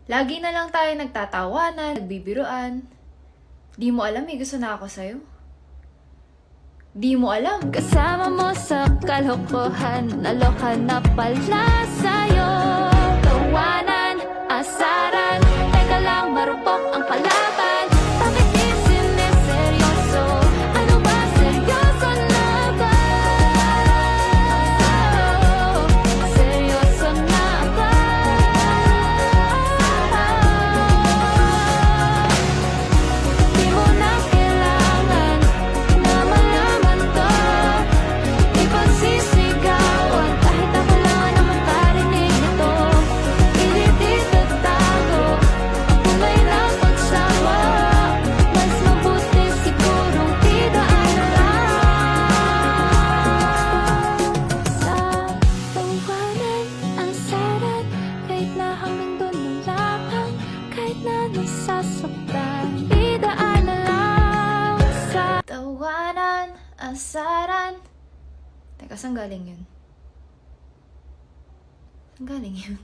Lagi na lang tayo nagtatawanan, nagbibiruan. Di mo alam may gusto na ako sa'yo. Di mo alam. Kasama mo sa kalokohan, naloka na pala sa'yo. Tawanan, asaran, teka lang marupok ang kalaban. Bakit di sineseryoso? Ano ba seryoso na ba? Seryoso na ba? Di mo na kailangan na malaman to. Ipagsisigawan kahit ako lang ang makarinig nito. Pilit itatago kung may napagsama. Mas mabuti sigurong tidaan na lang. Sa tawanan ang sarat, kahit na hanggang doon lang lang, kahit na nasasaktan, tidaan na lang. Sa Tawanan, asaran. Teka, saan galing yun? Saan galing yun?